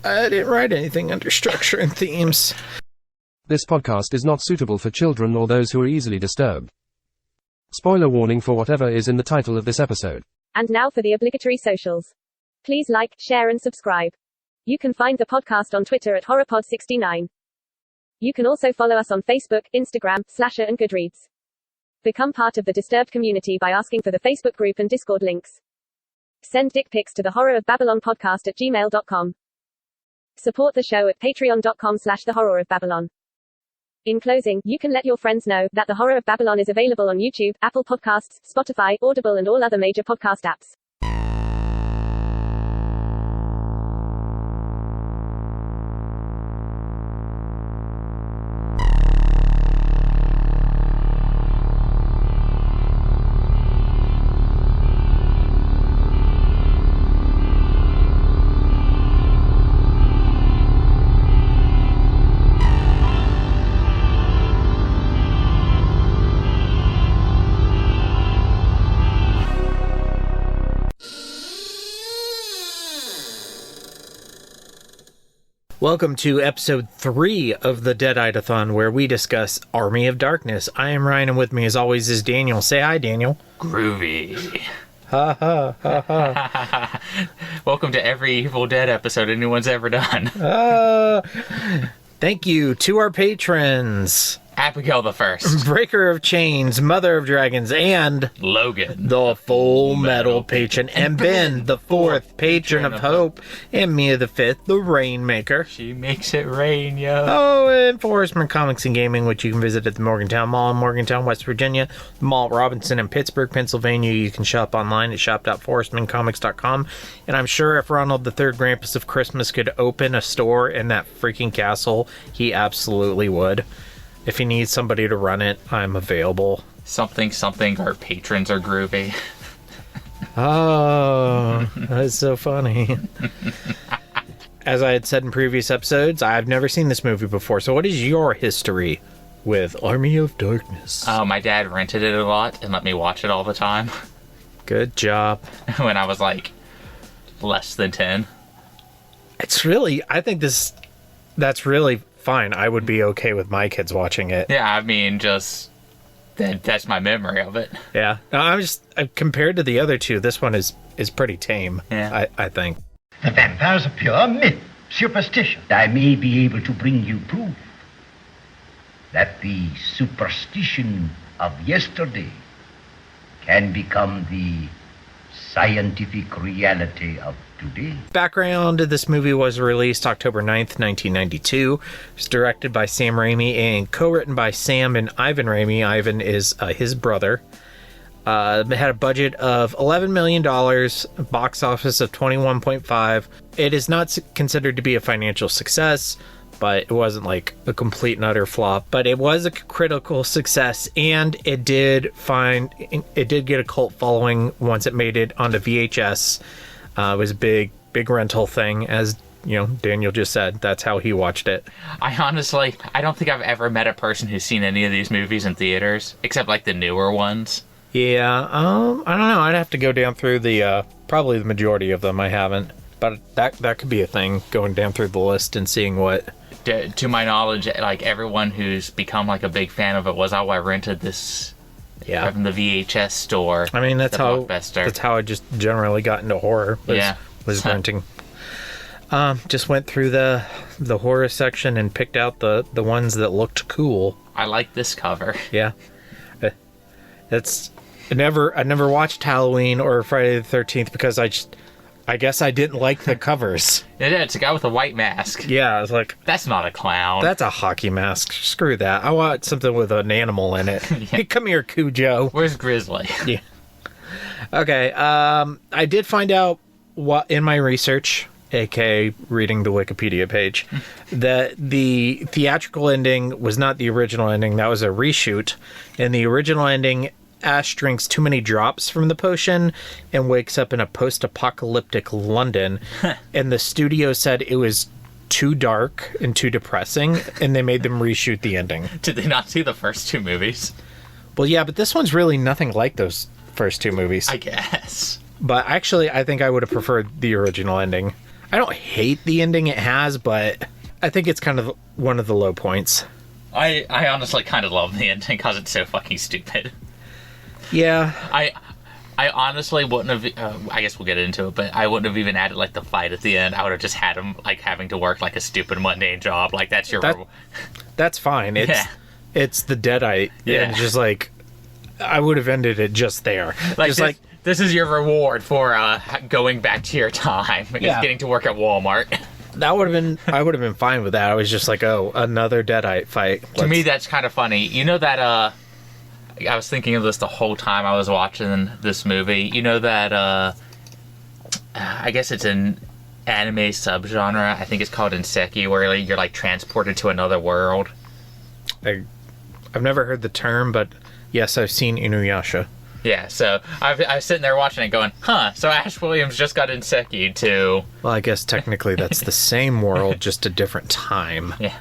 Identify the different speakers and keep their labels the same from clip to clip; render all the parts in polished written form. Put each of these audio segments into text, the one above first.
Speaker 1: I didn't write anything under structure and themes.
Speaker 2: This podcast is not suitable for children or those who are easily disturbed. Spoiler warning for whatever is in the title of this episode.
Speaker 3: And now for the obligatory socials. Please like, share and subscribe. You can find the podcast on Twitter at HorrorPod69. You can also follow us on Facebook, Instagram, Slasher and Goodreads. Become part of the Disturbed community by asking for the Facebook group and Discord links. Send dick pics to the Horror of Babylon podcast at gmail.com. Support the show at patreon.com/the Horror of Babylon. In closing, you can let your friends know that the Horror of Babylon is available on YouTube, Apple Podcasts, Spotify, Audible and all other major podcast apps.
Speaker 1: Welcome to episode 3 of the Deadite-a-Thon, where we discuss Army of Darkness. I am Ryan, and with me as always is Daniel. Say hi, Daniel.
Speaker 4: Groovy.
Speaker 1: Ha ha ha ha.
Speaker 4: Welcome to every Evil Dead episode anyone's ever done.
Speaker 1: Thank you to our patrons.
Speaker 4: Abigail the First.
Speaker 1: Breaker of Chains, Mother of Dragons, and
Speaker 4: Logan,
Speaker 1: the Full Metal Patron, and Ben, the 4th Patron of Hope, and Mia the 5th, the Rainmaker.
Speaker 4: She makes it rain, yo.
Speaker 1: Oh, and for Horsemen Comics and Gaming, which you can visit at the Morgantown Mall in Morgantown, West Virginia, the Mall at Robinson in Pittsburgh, Pennsylvania. You can shop online at shop.forhorsemancomics.com, and I'm sure if Ronald the Third Grampus of Christmas could open a store in that freaking castle, he absolutely would. If he needs somebody to run it, I'm available.
Speaker 4: Something, our patrons are groovy.
Speaker 1: Oh, that's so funny. As I had said in previous episodes, I've never seen this movie before. So what is your history with Army of Darkness?
Speaker 4: Oh, my dad rented it a lot and let me watch it all the time.
Speaker 1: Good job.
Speaker 4: When I was like less than 10.
Speaker 1: It's really, I think that's really fine. I would be okay with my kids watching it.
Speaker 4: Yeah, I mean, just that's my memory of it.
Speaker 1: Yeah, no, I'm just compared to the other two, this one is pretty tame.
Speaker 4: Yeah,
Speaker 1: I think
Speaker 5: the vampires are pure myth, superstition. I may be able to bring you proof that the superstition of yesterday can become the scientific reality of today.
Speaker 1: Background of this movie was released October 9th, 1992. It was directed by Sam Raimi and co-written by Sam and Ivan Raimi. Ivan is his brother. It had a budget of $11 million, box office of $21.5. It is not considered to be a financial success, but it wasn't like a complete and utter flop. But it was a critical success, and it did get a cult following once it made it onto VHS. It was a big rental thing, as you know, Daniel just said. That's how he watched it.
Speaker 4: I don't think I've ever met a person who's seen any of these movies in theaters, except like the newer ones.
Speaker 1: Yeah, I don't know. I'd have to go down through probably the majority of them I haven't. But that could be a thing, going down through the list and seeing what.
Speaker 4: To my knowledge, like everyone who's become like a big fan of it was, I rented this.
Speaker 1: Yeah,
Speaker 4: from the VHS store.
Speaker 1: I mean, that's how I just generally got into horror. Was renting. Just went through the horror section and picked out the ones that looked cool.
Speaker 4: I like this cover.
Speaker 1: Yeah, I never watched Halloween or Friday the 13th because I guess I didn't like the covers.
Speaker 4: Yeah, it's a guy with a white mask.
Speaker 1: Yeah, I was like,
Speaker 4: that's not a clown.
Speaker 1: That's a hockey mask. Screw that. I want something with an animal in it. Yeah. Hey, come here, Cujo.
Speaker 4: Where's Grizzly?
Speaker 1: Yeah. Okay. I did find out in my research, aka reading the Wikipedia page, that the theatrical ending was not the original ending. That was a reshoot. In the original ending, Ash drinks too many drops from the potion and wakes up in a post-apocalyptic London. And the studio said it was too dark and too depressing, and they made them reshoot the ending.
Speaker 4: Did they not see the first two movies?
Speaker 1: Well, yeah, but this one's really nothing like those first two movies.
Speaker 4: I guess.
Speaker 1: But actually, I think I would have preferred the original ending. I don't hate the ending it has, but I think it's kind of one of the low points.
Speaker 4: I honestly kind of love the ending because it's so fucking stupid.
Speaker 1: Yeah.
Speaker 4: I honestly wouldn't have, I guess we'll get into it, but I wouldn't have even added, like, the fight at the end. I would have just had him, like, having to work, like, a stupid mundane job. Like, that's your...
Speaker 1: That's fine. It's the Deadite.
Speaker 4: Yeah.
Speaker 1: And just, like, I would have ended it just there.
Speaker 4: Like,
Speaker 1: just
Speaker 4: this is your reward for going back to your time.
Speaker 1: Yeah.
Speaker 4: Getting to work at Walmart.
Speaker 1: That would have been... I would have been fine with that. I was just like, oh, another Deadite fight.
Speaker 4: To me, that's kind of funny. You know that, I was thinking of this the whole time I was watching this movie. You know that, I guess it's an anime subgenre. I think it's called Isekai, where you're, like, transported to another world.
Speaker 1: I've never heard the term, but yes, I've seen Inuyasha.
Speaker 4: Yeah, so I was sitting there watching it going, so Ash Williams just got Isekai to...
Speaker 1: Well, I guess technically that's the same world, just a different time.
Speaker 4: Yeah.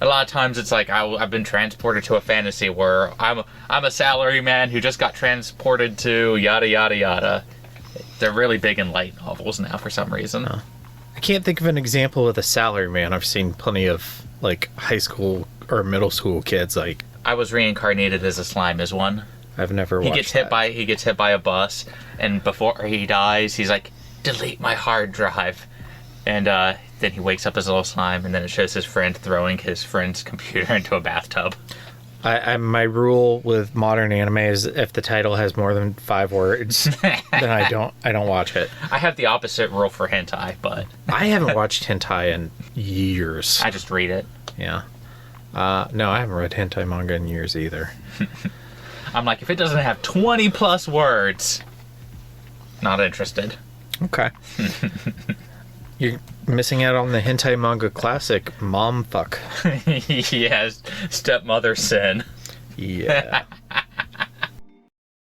Speaker 4: A lot of times it's like I've been transported to a fantasy where I'm a salaryman who just got transported to yada yada yada. They're really big in light novels now for some reason.
Speaker 1: Oh. I can't think of an example with a salaryman. I've seen plenty of like high school or middle school kids. Like
Speaker 4: I Was Reincarnated as a Slime is one.
Speaker 1: I've never watched.
Speaker 4: He gets hit by a bus, and before he dies, he's like, "Delete my hard drive," and then he wakes up as a little slime, and then it shows his friend throwing his friend's computer into a bathtub.
Speaker 1: My rule with modern anime is if the title has more than 5 words, then I don't watch it.
Speaker 4: I have the opposite rule for hentai, but
Speaker 1: I haven't watched hentai in years.
Speaker 4: I just read it.
Speaker 1: Yeah. No, I haven't read hentai manga in years either.
Speaker 4: I'm like, if it doesn't have 20 plus words, not interested.
Speaker 1: Okay. You're missing out on the hentai manga classic, Mom Fuck.
Speaker 4: Yes, stepmother sin.
Speaker 1: Yeah.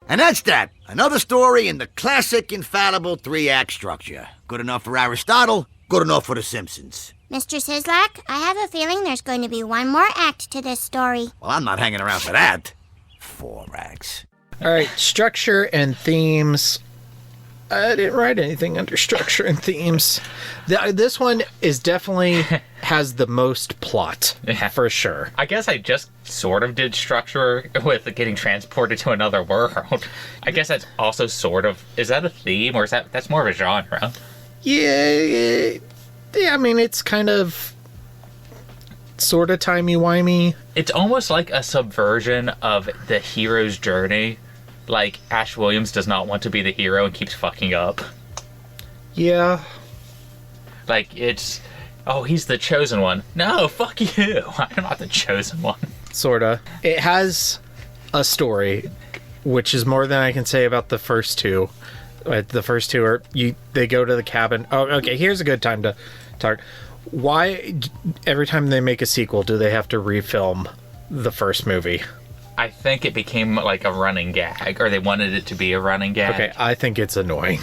Speaker 6: And that's that. Another story in the classic, infallible 3-act structure. Good enough for Aristotle, good enough for The Simpsons.
Speaker 7: Mr. Sislak, I have a feeling there's going to be one more act to this story.
Speaker 6: Well, I'm not hanging around for that. 4 acts.
Speaker 1: All right, structure and themes. I didn't write anything under structure and themes. This one is definitely has the most plot, for sure.
Speaker 4: I guess I just sort of did structure with getting transported to another world. I guess that's also sort of... Is that a theme, or is that's more of a genre?
Speaker 1: Yeah, I mean, it's kind of sort of timey-wimey.
Speaker 4: It's almost like a subversion of the hero's journey. Like, Ash Williams does not want to be the hero and keeps fucking up.
Speaker 1: Yeah.
Speaker 4: Like, it's... Oh, he's the chosen one. No, fuck you. I'm not the chosen one.
Speaker 1: Sorta. It has a story, which is more than I can say about the first two. The first two are... They go to the cabin. Oh, okay, here's a good time to talk. Why, every time they make a sequel, do they have to refilm the first movie?
Speaker 4: I think it became like a running gag, or they wanted it to be a running gag.
Speaker 1: Okay, I think it's annoying.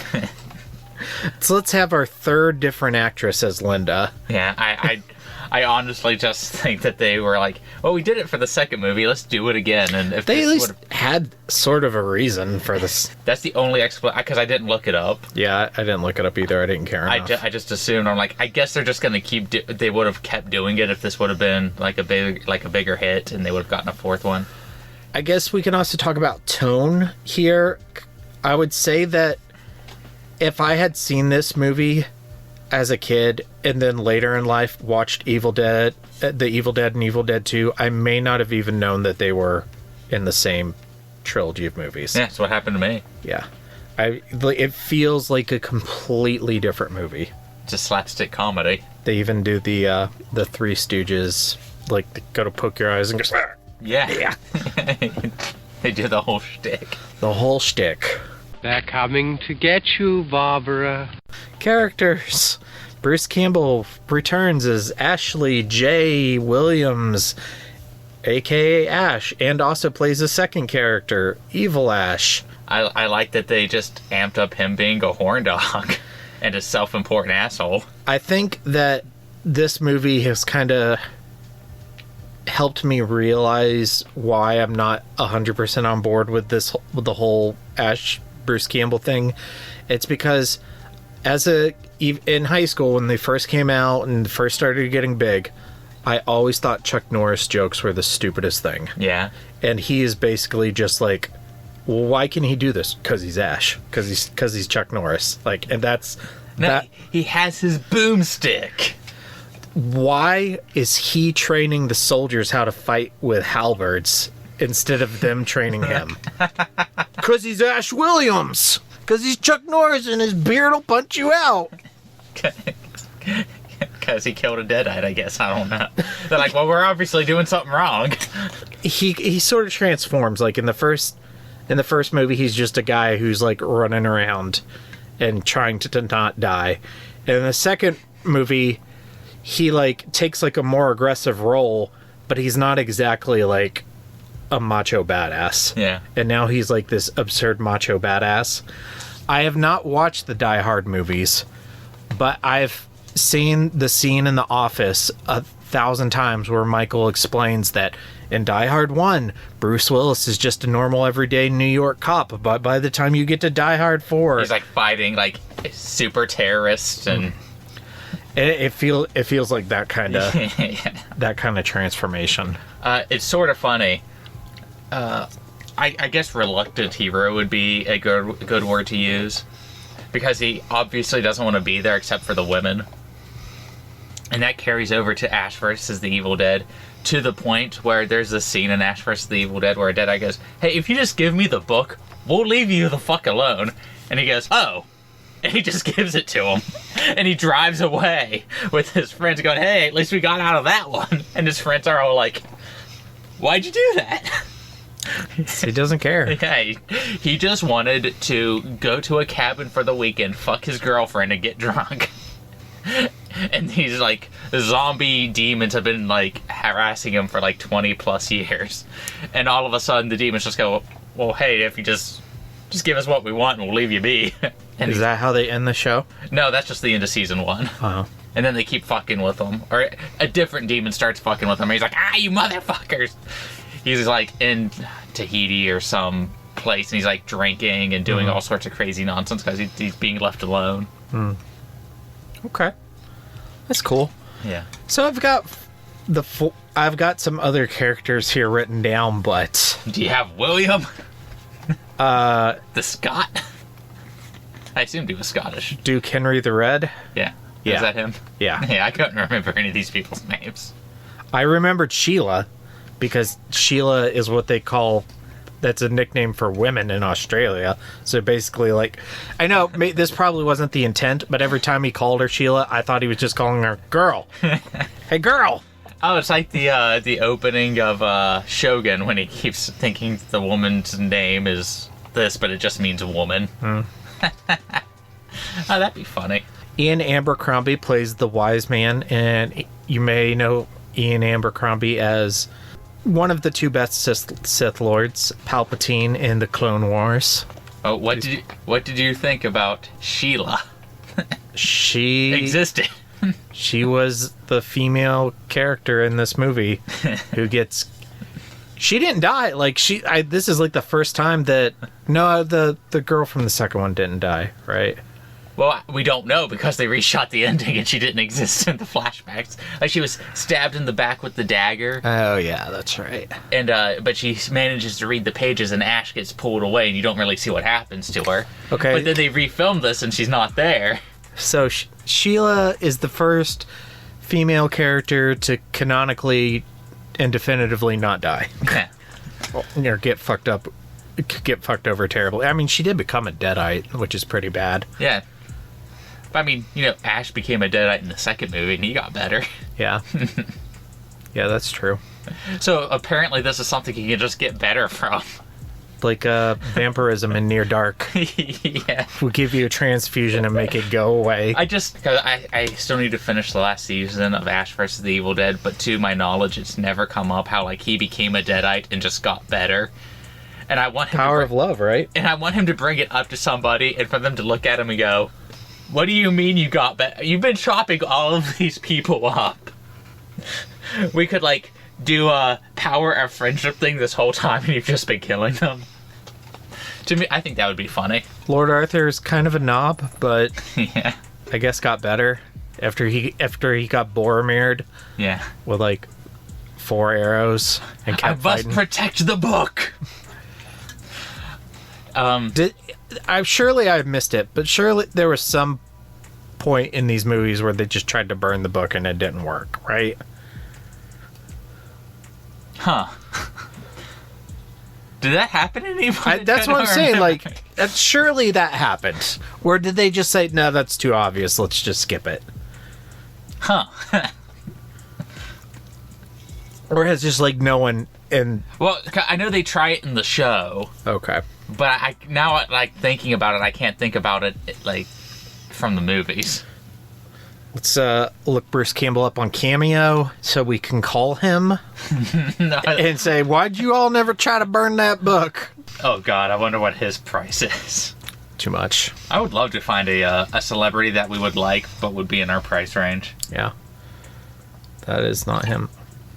Speaker 1: So let's have our third different actress as Linda.
Speaker 4: Yeah, I honestly just think that they were like, well, we did it for the second movie, let's do it again. And if
Speaker 1: they at least had sort of a reason for this.
Speaker 4: That's the only explanation, because I didn't look it up.
Speaker 1: Yeah, I didn't look it up either. I didn't care enough.
Speaker 4: I just assumed, I'm like, I guess they're just going to they would have kept doing it if this would have been like a bigger hit, and they would have gotten a fourth one.
Speaker 1: I guess we can also talk about tone here. I would say that if I had seen this movie as a kid and then later in life watched The Evil Dead and Evil Dead 2, I may not have even known that they were in the same trilogy of movies.
Speaker 4: Yeah, that's what happened to me.
Speaker 1: Yeah. It feels like a completely different movie.
Speaker 4: It's a slapstick comedy.
Speaker 1: They even do the Three Stooges, like, they go to poke your eyes and go...
Speaker 4: Yeah. They do the whole shtick.
Speaker 1: The whole shtick.
Speaker 8: They're coming to get you, Barbara.
Speaker 1: Characters. Bruce Campbell returns as Ashley J. Williams, a.k.a. Ash, and also plays a second character, Evil Ash.
Speaker 4: I like that they just amped up him being a horn dog and a self-important asshole.
Speaker 1: I think that this movie has kind of helped me realize why I'm not 100% on board with the whole Ash Bruce Campbell thing. It's because in high school when they first came out and first started getting big, I always thought Chuck Norris jokes were the stupidest thing.
Speaker 4: Yeah.
Speaker 1: And he is basically just like, well, why can he do this? Because he's Ash. Because he's Chuck Norris. Like, and
Speaker 4: he has his boomstick.
Speaker 1: Why is he training the soldiers how to fight with halberds instead of them training him? Because he's Ash Williams. Because he's Chuck Norris and his beard will punch you out.
Speaker 4: Because he killed a Deadite, I guess. I don't know. They're like, well, we're obviously doing something wrong.
Speaker 1: He sort of transforms. Like in the first movie, he's just a guy who's like running around and trying to not die. And in the second movie, he like takes like a more aggressive role, but he's not exactly like a macho badass.
Speaker 4: Yeah.
Speaker 1: And now he's like this absurd macho badass. I have not watched the Die Hard movies, but I've seen the scene in The Office 1,000 times where Michael explains that in Die Hard 1, Bruce Willis is just a normal everyday New York cop, but by the time you get to Die Hard 4...
Speaker 4: He's like fighting like super terrorists and...
Speaker 1: It feels like that kind of that kind of transformation.
Speaker 4: It's sort of funny. I guess reluctant hero would be a good word to use, because he obviously doesn't want to be there except for the women, and that carries over to Ash vs. the Evil Dead, to the point where there's a scene in Ash vs. the Evil Dead where a Deadite goes, "Hey, if you just give me the book, we'll leave you the fuck alone," and he goes, "Oh." And he just gives it to him. And he drives away with his friends going, "Hey, at least we got out of that one." And his friends are all like, "Why'd you do that?"
Speaker 1: He doesn't care.
Speaker 4: Yeah, he just wanted to go to a cabin for the weekend, fuck his girlfriend, and get drunk. And these, like, zombie demons have been, like, harassing him for, like, 20 plus years. And all of a sudden, the demons just go, "Well, hey, if you just give us what we want and we'll leave you be." And
Speaker 1: is that how they end the show?
Speaker 4: No, that's just the end of season 1.
Speaker 1: Oh.
Speaker 4: And then they keep fucking with him. Or a different demon starts fucking with him. And he's like, "Ah, you motherfuckers!" He's like in Tahiti or some place, and he's like drinking and doing all sorts of crazy nonsense because he's being left alone.
Speaker 1: Okay. That's cool.
Speaker 4: Yeah.
Speaker 1: So I've got some other characters here written down, but...
Speaker 4: Do you have William? The Scot? I assumed he was Scottish.
Speaker 1: Duke Henry the Red?
Speaker 4: Yeah.
Speaker 1: Yeah.
Speaker 4: Is that him?
Speaker 1: Yeah.
Speaker 4: Yeah, I couldn't remember any of these people's names.
Speaker 1: I remembered Sheila, because Sheila is what they call... That's a nickname for women in Australia. So basically, like... I know, this probably wasn't the intent, but every time he called her Sheila, I thought he was just calling her girl. Hey, girl!
Speaker 4: Oh, it's like the opening of Shogun, when he keeps thinking the woman's name is this, but it just means woman. Oh, that'd be funny.
Speaker 1: Ian Abercrombie plays the wise man, and you may know Ian Abercrombie as one of the two best Sith Lords, Palpatine in the Clone Wars.
Speaker 4: Oh, what did you think about Sheila?
Speaker 1: She
Speaker 4: existed.
Speaker 1: She was the female character in this movie who gets... She didn't die. Like, this is like the first time that... No, the girl from the second one didn't die, right?
Speaker 4: Well, we don't know, because they reshot the ending and she didn't exist in the flashbacks. Like, she was stabbed in the back with the dagger.
Speaker 1: Oh, yeah, that's right.
Speaker 4: And but she manages to read the pages, and Ash gets pulled away, and you don't really see what happens to her.
Speaker 1: Okay.
Speaker 4: But then they refilmed this, and she's not there.
Speaker 1: So Sheila is the first female character to canonically and definitively not die. Or get fucked over terribly. I mean, she did become a Deadite, which is pretty bad.
Speaker 4: Yeah. But I mean, Ash became a Deadite in the second movie, and he got better.
Speaker 1: Yeah. Yeah, that's true.
Speaker 4: So apparently this is something you can just get better from.
Speaker 1: Like vampirism in Near Dark.
Speaker 4: Yeah.
Speaker 1: We'll give you a transfusion and make it go away.
Speaker 4: Cause I still need to finish the last season of Ash vs. the Evil Dead, but to my knowledge, it's never come up how, like, he became a Deadite and just got better. And I want him
Speaker 1: Power of love, right?
Speaker 4: And I want him to bring it up to somebody, and for them to look at him and go, "What do you mean you got better? You've been chopping all of these people up." We could, like, do a power of friendship thing this whole time, and you've just been killing them. To me, I think that would be funny.
Speaker 1: Lord Arthur's kind of a knob, but
Speaker 4: Yeah.
Speaker 1: I guess got better after he got Boromired
Speaker 4: Yeah.
Speaker 1: with like 4 arrows and
Speaker 4: I
Speaker 1: kept
Speaker 4: must
Speaker 1: fighting.
Speaker 4: protect the book.
Speaker 1: Surely I've missed it, but surely there was some point in these movies where they just tried to burn the book and it didn't work, right?
Speaker 4: Huh. Did that happen in any point?
Speaker 1: That's what I'm saying. Like, surely that happened. Or did they just say, no, that's too obvious, let's just skip it?
Speaker 4: Huh.
Speaker 1: Or has just, like, no one in...
Speaker 4: Well, I know they try it in the show,
Speaker 1: Okay.
Speaker 4: but now, like, thinking about it, I can't think about it, like, from the movies.
Speaker 1: Let's look Bruce Campbell up on Cameo so we can call him
Speaker 4: No.
Speaker 1: and say, why'd you all never try to burn that book?
Speaker 4: Oh, God, I wonder what his price is.
Speaker 1: Too much.
Speaker 4: I would love to find a celebrity that we would like, but would be in our price range.
Speaker 1: Yeah. That is not him.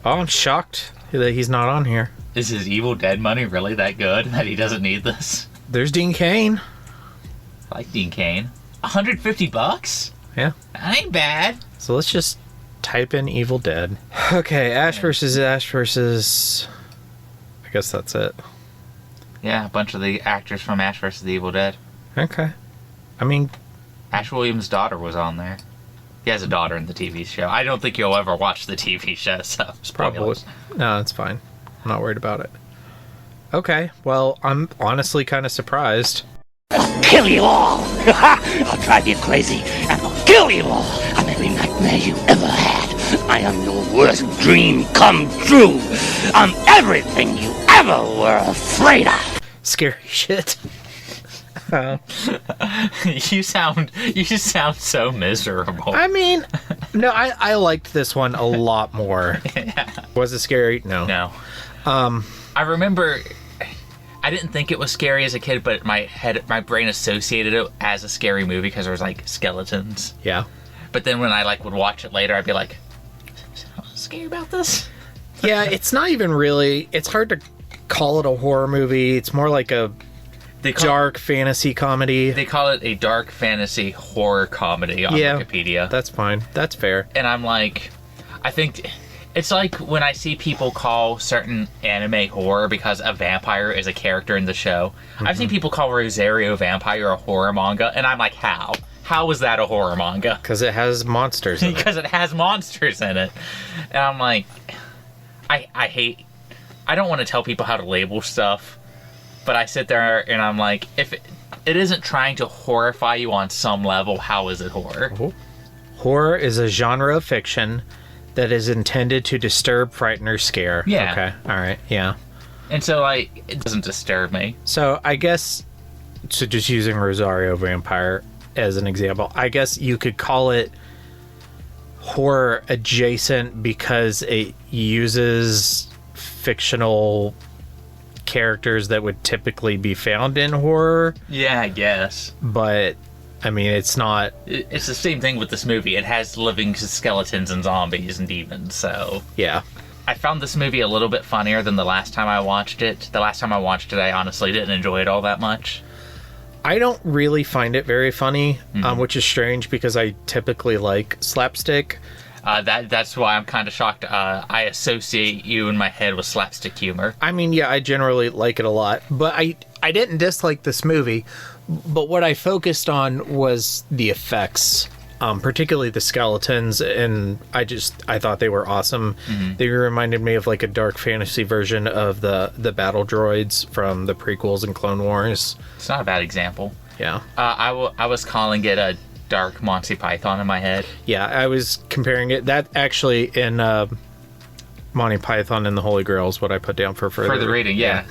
Speaker 1: Oh, I'm shocked that he's not on here.
Speaker 4: Is his Evil Dead money really that good that he doesn't need this?
Speaker 1: There's Dean Cain.
Speaker 4: I like Dean Cain. $150?
Speaker 1: Yeah.
Speaker 4: That ain't bad.
Speaker 1: So let's just type in Evil Dead. Okay, Ash versus... I guess that's it.
Speaker 4: Yeah, a bunch of the actors from Ash vs. the Evil Dead.
Speaker 1: Okay. I mean,
Speaker 4: Ash Williams' daughter was on there. He has a daughter in the TV show. I don't think you'll ever watch the TV show, so
Speaker 1: probably. No, it's fine. I'm not worried about it. Okay, well, I'm honestly kind of surprised.
Speaker 9: Kill you all! I'll drive you crazy, and I'll kill you all! I'm every nightmare you ever had. I am your worst dream come true. I'm everything you ever were afraid of.
Speaker 1: Scary shit.
Speaker 4: You sound so miserable.
Speaker 1: I mean, no, I liked this one a lot more.
Speaker 4: Yeah.
Speaker 1: Was it scary? No.
Speaker 4: No. I remember I didn't think it was scary as a kid, but my brain associated it as a scary movie because there was like skeletons.
Speaker 1: Yeah.
Speaker 4: But then when I would watch it later, I'd be like, scary about this?
Speaker 1: Yeah, it's not even really. It's hard to call it a horror movie. It's more like a dark fantasy comedy.
Speaker 4: They call it a dark fantasy horror comedy on Wikipedia.
Speaker 1: That's fine. That's fair.
Speaker 4: And I'm like, I think it's like when I see people call certain anime horror because a vampire is a character in the show. Mm-hmm. I've seen people call Rosario Vampire a horror manga, and I'm like, how? How is that a horror manga?
Speaker 1: Because it has monsters in it.
Speaker 4: Because it has monsters in it. And I'm like, I don't want to tell people how to label stuff, but I sit there and I'm like, if it isn't trying to horrify you on some level, how is it horror?
Speaker 1: Horror is a genre of fiction that is intended to disturb, frighten, or scare.
Speaker 4: Yeah.
Speaker 1: Okay. All right. Yeah.
Speaker 4: And so, it doesn't disturb me.
Speaker 1: So, I guess, just using Rosario Vampire as an example, I guess you could call it horror adjacent because it uses fictional characters that would typically be found in horror.
Speaker 4: Yeah, I guess.
Speaker 1: But, I mean, it's not...
Speaker 4: It's the same thing with this movie. It has living skeletons and zombies and demons, so...
Speaker 1: Yeah.
Speaker 4: I found this movie a little bit funnier than the last time I watched it. The last time I watched it, I honestly didn't enjoy it all that much.
Speaker 1: I don't really find it very funny, which is strange because I typically like slapstick.
Speaker 4: That's why I'm kind of shocked. I associate you in my head with slapstick humor.
Speaker 1: I mean, yeah, I generally like it a lot, but I didn't dislike this movie, but what I focused on was the effects, particularly the skeletons, and I thought they were awesome. Mm-hmm. They reminded me of like a dark fantasy version of the battle droids from the prequels and Clone Wars.
Speaker 4: It's not a bad example.
Speaker 1: Yeah.
Speaker 4: I was calling it a dark Monty Python in my head.
Speaker 1: Yeah, I was comparing it. That actually in Monty Python and the Holy Grail is what I put down for further
Speaker 4: reading. Yeah.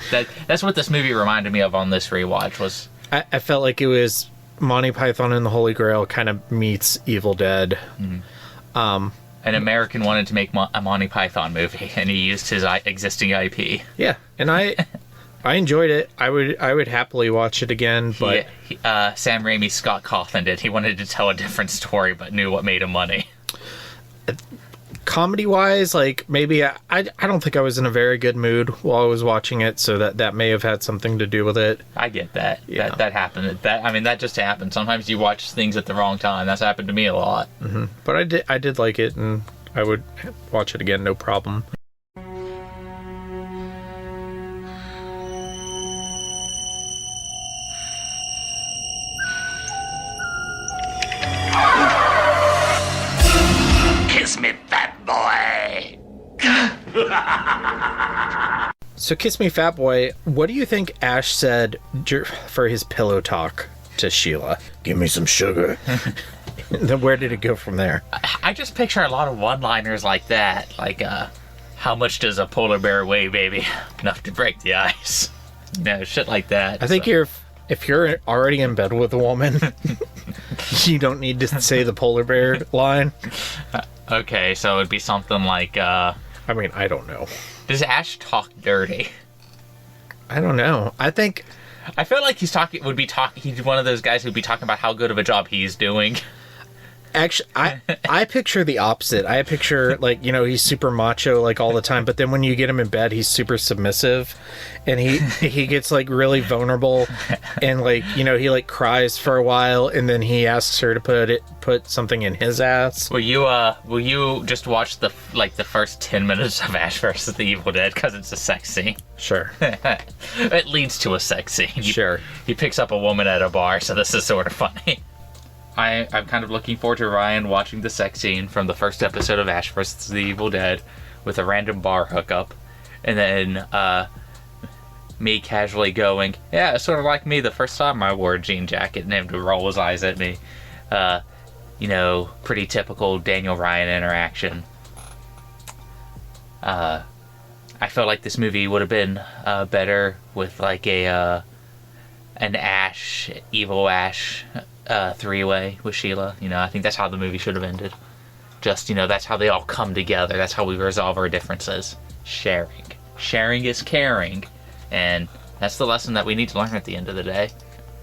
Speaker 4: That's what this movie reminded me of on this rewatch. Was
Speaker 1: I felt like it was Monty Python and the Holy Grail kind of meets Evil Dead.
Speaker 4: Mm-hmm. An American wanted to make a Monty Python movie, and he used his existing IP.
Speaker 1: Yeah, and I enjoyed it. I would happily watch it again, but
Speaker 4: Sam Raimi, Scott Cawthon did. He wanted to tell a different story, but knew what made him money.
Speaker 1: comedy-wise, like, maybe I don't think I was in a very good mood while I was watching it, so that may have had something to do with it.
Speaker 4: I get that.
Speaker 1: Yeah.
Speaker 4: That happened. That just happened. Sometimes you watch things at the wrong time. That's happened to me a lot.
Speaker 1: Mm-hmm. But I did like it, and I would watch it again, no problem.
Speaker 9: Kiss me, fat boy.
Speaker 1: So, Kiss Me Fat Boy, what do you think Ash said for his pillow talk to Sheila? Give me some sugar. Then where did it go from there?
Speaker 4: I just picture a lot of one-liners like that. Like, how much does a polar bear weigh, baby? Enough to break the ice. Shit like that.
Speaker 1: I think if you're already in bed with a woman, you don't need to say the polar bear line.
Speaker 4: Okay, so it'd be something like,
Speaker 1: I mean, I don't know.
Speaker 4: Does Ash talk dirty?
Speaker 1: I don't know. I
Speaker 4: feel like he's one of those guys who'd be talking about how good of a job he's doing.
Speaker 1: Actually, I picture the opposite. I picture, like, he's super macho, like, all the time, but then when you get him in bed, he's super submissive, and he gets, like, really vulnerable, and, like, he, like, cries for a while, and then he asks her to put something in his ass.
Speaker 4: Will you just watch the first 10 minutes of Ash vs. the Evil Dead, because it's a sex scene?
Speaker 1: Sure.
Speaker 4: It leads to a sex scene.
Speaker 1: Sure.
Speaker 4: He picks up a woman at a bar, so this is sort of funny. I'm kind of looking forward to Ryan watching the sex scene from the first episode of Ash vs. the Evil Dead with a random bar hookup, and then me casually going, yeah, it's sort of like me the first time I wore a jean jacket, and him to roll his eyes at me. Pretty typical Daniel Ryan interaction. I felt like this movie would have been better with like an Ash, evil Ash three-way with Sheila. I think that's how the movie should have ended. Just, that's how they all come together. That's how we resolve our differences. Sharing is caring. And that's the lesson that we need to learn at the end of the day.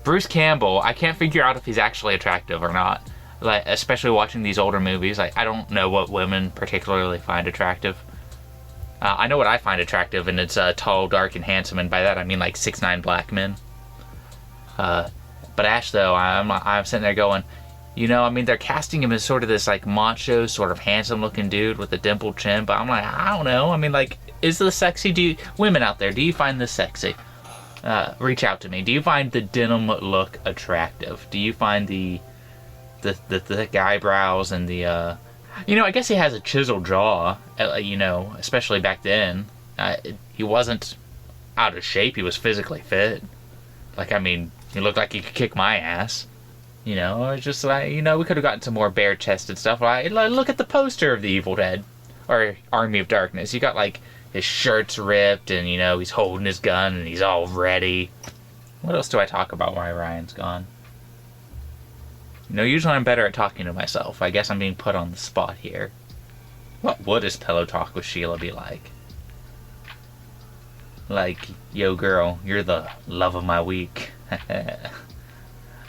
Speaker 4: Bruce Campbell, I can't figure out if he's actually attractive or not. Like, especially watching these older movies, I don't know what women particularly find attractive. I know what I find attractive, and it's tall, dark, and handsome, and by that I mean like 6'9" black men. But Ash, though, I'm sitting there going, they're casting him as sort of this, like, macho, sort of handsome-looking dude with a dimpled chin, but I'm like, I don't know. I mean, like, is this sexy? Women out there, do you find this sexy? Reach out to me. Do you find the denim look attractive? Do you find the thick eyebrows and the, I guess he has a chiseled jaw, especially back then. He wasn't out of shape. He was physically fit. Like, I mean, he looked like he could kick my ass. It's just like, we could have gotten some more bare-chested stuff. Like, look at the poster of the Evil Dead, or Army of Darkness. You got, like, his shirt's ripped, and, he's holding his gun, and he's all ready. What else do I talk about while Ryan's gone? Usually I'm better at talking to myself. I guess I'm being put on the spot here. What would his pillow talk with Sheila be like? Like, yo girl, you're the love of my week.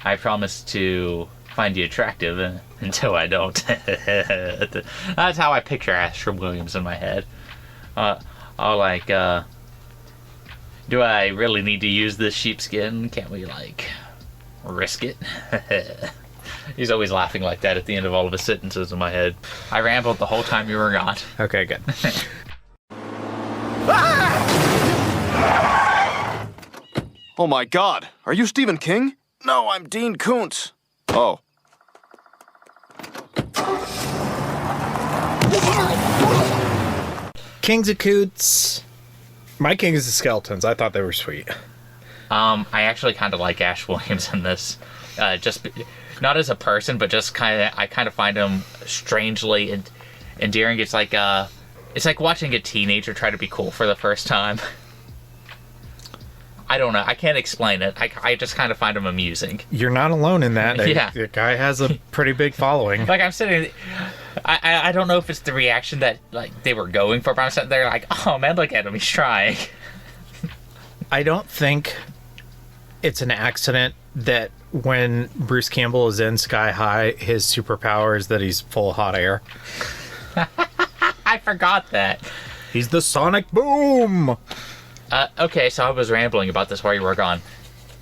Speaker 4: I promise to find you attractive until I don't. That's how I picture Asher Williams in my head. I'll like, do I really need to use this sheepskin? Can't we, like, risk it? He's always laughing like that at the end of all of his sentences in my head. I rambled the whole time you were gone.
Speaker 1: Okay, good.
Speaker 10: Oh my God, are you Stephen King? No, I'm Dean Koontz. Oh.
Speaker 1: Kings of Koontz. My King is the Skeletons. I thought they were sweet.
Speaker 4: I actually kind of like Ash Williams in this. Not as a person, but just I kind of find him strangely endearing. It's like watching a teenager try to be cool for the first time. I don't know. I can't explain it. I just kind of find him amusing.
Speaker 1: You're not alone in that.
Speaker 4: Yeah.
Speaker 1: The guy has a pretty big following.
Speaker 4: Like, I'm sitting... I don't know if it's the reaction that, like, they were going for, but I'm sitting there like, oh, man, look at him. He's trying.
Speaker 1: I don't think it's an accident that when Bruce Campbell is in Sky High, his superpower is that he's full of hot air.
Speaker 4: forgot that.
Speaker 1: He's the sonic boom.
Speaker 4: Okay, so I was rambling about this while you were gone.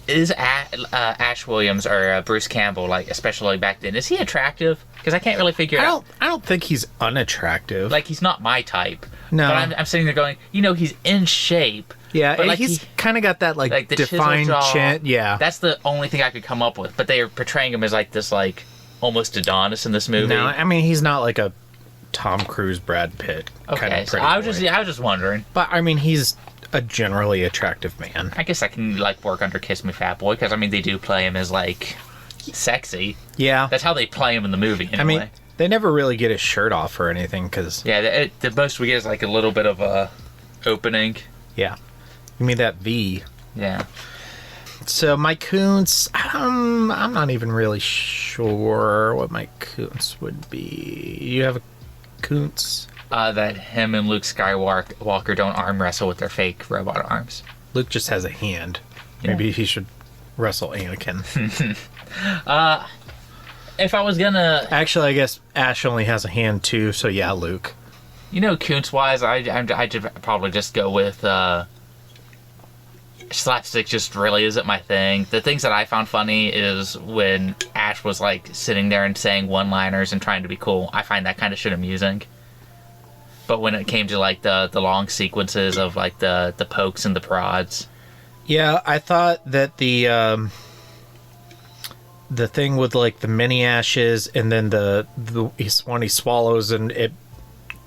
Speaker 4: Is Ash Williams or Bruce Campbell, like, especially back then, is he attractive? Because I can't really figure it out.
Speaker 1: I don't think he's unattractive.
Speaker 4: Like, he's not my type.
Speaker 1: No.
Speaker 4: But I'm sitting there going, he's in shape.
Speaker 1: Yeah,
Speaker 4: but like
Speaker 1: he's kind of got that, like
Speaker 4: the
Speaker 1: defined chin. Yeah.
Speaker 4: That's the only thing I could come up with. But they are portraying him as, like, this, like, almost Adonis in this movie.
Speaker 1: No, I mean, he's not like a Tom Cruise, Brad Pitt kind of
Speaker 4: so
Speaker 1: pretty
Speaker 4: I was
Speaker 1: boy.
Speaker 4: just wondering.
Speaker 1: But, I mean, he's a generally attractive man.
Speaker 4: I guess I can, like, work under Kiss Me Fat Boy, because, I mean, they do play him as, like, sexy.
Speaker 1: Yeah.
Speaker 4: That's how they play him in the movie, anyway.
Speaker 1: I mean, they never really get his shirt off or anything, because...
Speaker 4: Yeah, the most we get is, like, a little bit of a opening.
Speaker 1: Yeah. You mean that V.
Speaker 4: Yeah.
Speaker 1: So, my Koontz, I'm not even really sure what my Koontz would be. You have a Koontz?
Speaker 4: That him and Luke Skywalker don't arm wrestle with their fake robot arms.
Speaker 1: Luke just has a hand.
Speaker 4: Yeah.
Speaker 1: Maybe he should wrestle Anakin.
Speaker 4: If I was gonna...
Speaker 1: Actually, I guess Ash only has a hand too, so yeah, Luke.
Speaker 4: Koontz-wise, I'd probably just go with... slapstick just really isn't my thing. The things that I found funny is when Ash was, like, sitting there and saying one-liners and trying to be cool. I find that kind of shit amusing. But when it came to, like, the long sequences of, like, the pokes and the prods...
Speaker 1: Yeah, I thought that the thing with, like, the mini Ashes and then when he swallows and it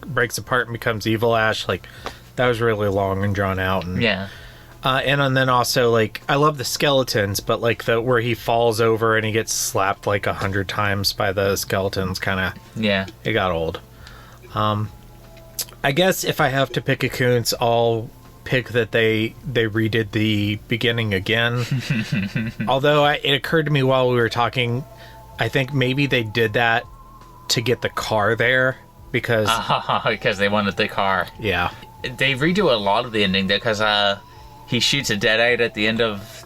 Speaker 1: breaks apart and becomes evil Ash, like, that was really long and drawn out. And,
Speaker 4: yeah.
Speaker 1: And then also, like, I love the skeletons, but, like, where he falls over and he gets slapped, like, 100 times by the skeletons, kind of...
Speaker 4: Yeah.
Speaker 1: It got old. I guess if I have to pick a Koontz, I'll pick that they redid the beginning again. Although it occurred to me while we were talking, I think maybe they did that to get the car there, because...
Speaker 4: because they wanted the car.
Speaker 1: Yeah.
Speaker 4: They redo a lot of the ending, because... he shoots a Deadite at the end of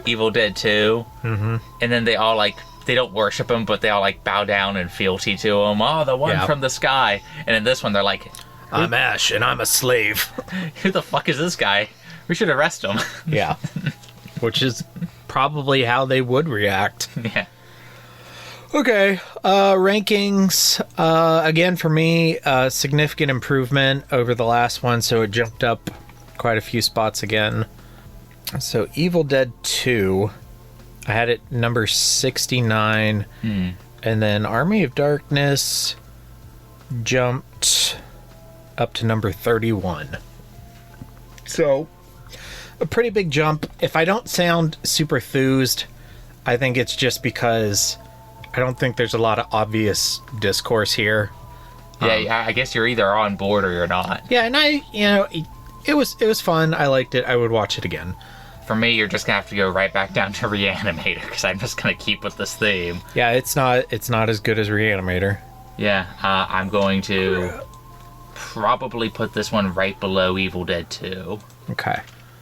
Speaker 4: Evil Dead 2. Mm-hmm. And then they all, like, they don't worship him, but they all, like, bow down in fealty to him. Oh, the one from the sky. And in this one, they're like...
Speaker 1: I'm Ash, and I'm a slave.
Speaker 4: Who the fuck is this guy? We should arrest him.
Speaker 1: Yeah. Which is probably how they would react.
Speaker 4: Yeah.
Speaker 1: Okay. Rankings. Again, for me, significant improvement over the last one, so it jumped up quite a few spots again. So Evil Dead 2, I had it number 69, and then Army of Darkness jumped up to number 31. So a pretty big jump. If I don't sound super enthused, I think it's just because I don't think there's a lot of obvious discourse here.
Speaker 4: Yeah, I guess you're either on board or you're not.
Speaker 1: Yeah, and it was fun. I liked it. I would watch it again.
Speaker 4: For me, you're just gonna have to go right back down to Reanimator, because I'm just gonna keep with this theme.
Speaker 1: Yeah, it's not as good as Reanimator.
Speaker 4: Yeah, I'm going to probably put this one right below Evil Dead 2.
Speaker 1: Okay,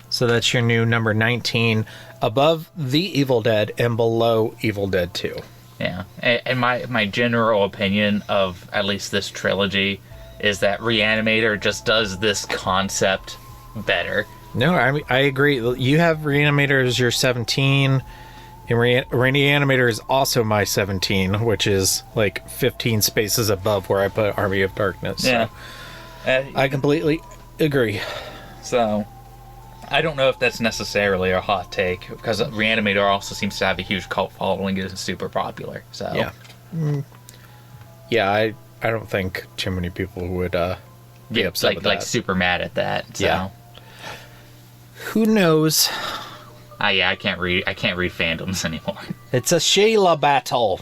Speaker 1: so that's your new number 19, above The Evil Dead and below Evil Dead 2.
Speaker 4: Yeah, and my general opinion of at least this trilogy is that Reanimator just does this concept better.
Speaker 1: No, I agree. You have Reanimator as your 17, and Reanimator is also my 17, which is like 15 spaces above where I put Army of Darkness.
Speaker 4: Yeah.
Speaker 1: So I completely agree.
Speaker 4: So, I don't know if that's necessarily a hot take, because Reanimator also seems to have a huge cult following and is super popular. So
Speaker 1: yeah. Yeah, I don't think too many people would be upset with that.
Speaker 4: Like super mad at that. So.
Speaker 1: Yeah. Who knows?
Speaker 4: Yeah, I can't read fandoms anymore.
Speaker 1: It's a Sheila battle.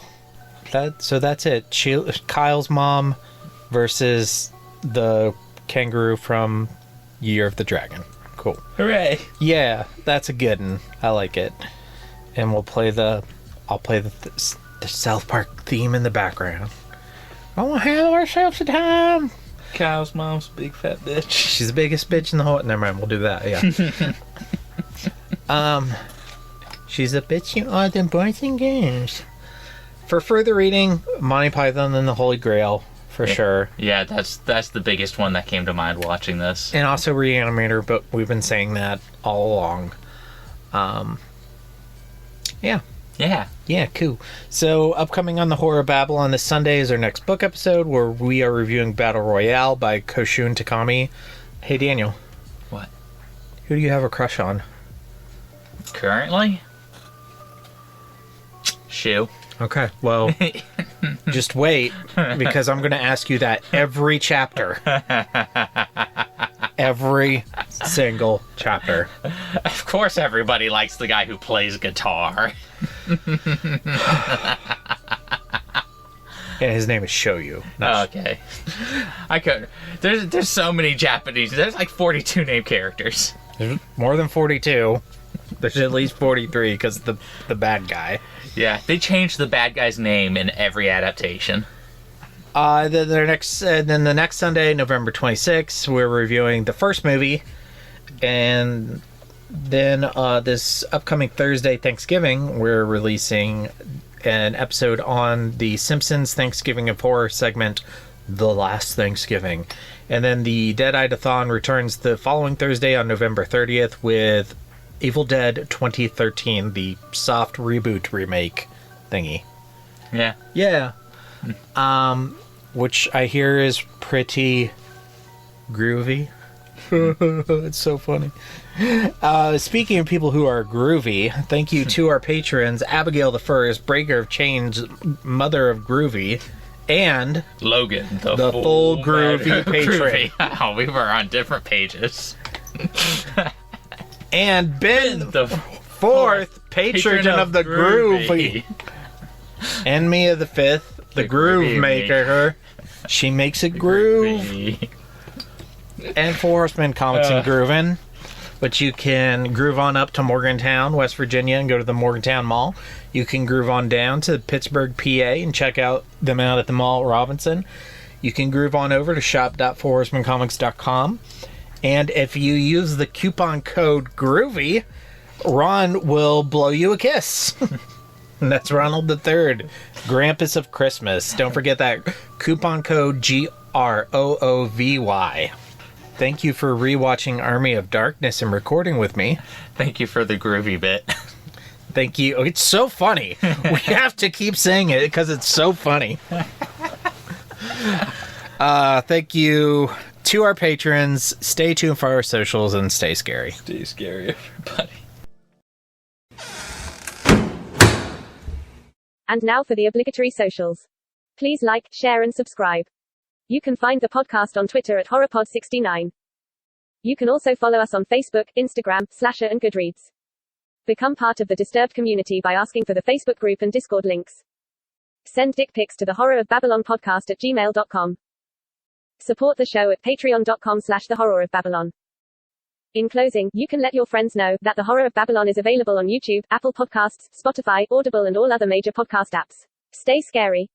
Speaker 1: So that's it. Kyle's mom versus the kangaroo from Year of the Dragon. Cool.
Speaker 4: Hooray!
Speaker 1: Yeah, that's a good one. I like it. And I'll play the South Park theme in the background. I want to have ourselves a time.
Speaker 4: Kyle's mom's a big fat bitch.
Speaker 1: She's the biggest bitch in the whole... Never mind, we'll do that, yeah. She's a bitch in all the boys and games. For further reading, Monty Python and the Holy Grail, for sure.
Speaker 4: Yeah, that's the biggest one that came to mind watching this.
Speaker 1: And also Reanimator, but we've been saying that all along. Yeah. Yeah, cool. So, upcoming on the Horror of Babylon this Sunday is our next book episode, where we are reviewing Battle Royale by Koshun Takami. Hey, Daniel.
Speaker 4: What?
Speaker 1: Who do you have a crush on?
Speaker 4: Currently? Shu.
Speaker 1: Okay, well, just wait, because I'm going to ask you that every chapter. Every single chapter.
Speaker 4: Of course everybody likes the guy who plays guitar.
Speaker 1: And his name is Shoyu.
Speaker 4: Okay. I could. There's so many Japanese. There's like 42 named characters.
Speaker 1: There's more than 42. There's at least 43 because the bad guy.
Speaker 4: Yeah, they changed the bad guy's name in every adaptation.
Speaker 1: Then the next Sunday, November 26th, we're reviewing the first movie, and then this upcoming Thursday, Thanksgiving, we're releasing an episode on the Simpsons Thanksgiving of Horror segment, The Last Thanksgiving, and then the Deadite-a-Thon returns the following Thursday on November 30th with Evil Dead 2013, the soft reboot remake thingy.
Speaker 4: Yeah.
Speaker 1: Which I hear is pretty groovy. It's so funny. Speaking of people who are groovy, thank you to our patrons, Abigail the First, Breaker of Chains, Mother of Groovy, and
Speaker 4: Logan,
Speaker 1: the full groovy patron.
Speaker 4: Oh, we were on different pages.
Speaker 1: And Ben, the fourth patron of the groovy. And Mia the Fifth, the groove maker. She makes it groove. And for Horsemen Comics and Groovin', but you can groove on up to Morgantown, West Virginia, and go to the Morgantown Mall. You can groove on down to Pittsburgh, PA, and check out them out at the Mall at Robinson. You can groove on over to shop.forhorsemancomics.com. And if you use the coupon code GROOVY, Ron will blow you a kiss. And that's Ronald the Third, Grampus of Christmas. Don't forget that coupon code GROOVY. Thank you for rewatching Army of Darkness and recording with me.
Speaker 4: Thank you for the groovy bit.
Speaker 1: Thank you. It's so funny. We have to keep saying it because it's so funny. Thank you to our patrons. Stay tuned for our socials and stay scary.
Speaker 4: Stay scary, everybody.
Speaker 3: And now for the obligatory socials. Please like, share, and subscribe. You can find the podcast on Twitter at HorrorPod69. You can also follow us on Facebook, Instagram, Slasher, and Goodreads. Become part of the Disturbed community by asking for the Facebook group and Discord links. Send dick pics to the Horror of Babylon podcast at gmail.com. Support the show at patreon.com/the Horror of Babylon. In closing, you can let your friends know that the Horror of Babylon is available on YouTube, Apple Podcasts, Spotify, Audible, and all other major podcast apps. Stay scary.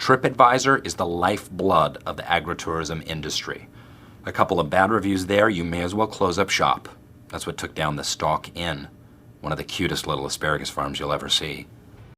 Speaker 11: TripAdvisor is the lifeblood of the agritourism industry. A couple of bad reviews there, you may as well close up shop. That's what took down the Stalk Inn, one of the cutest little asparagus farms you'll ever see.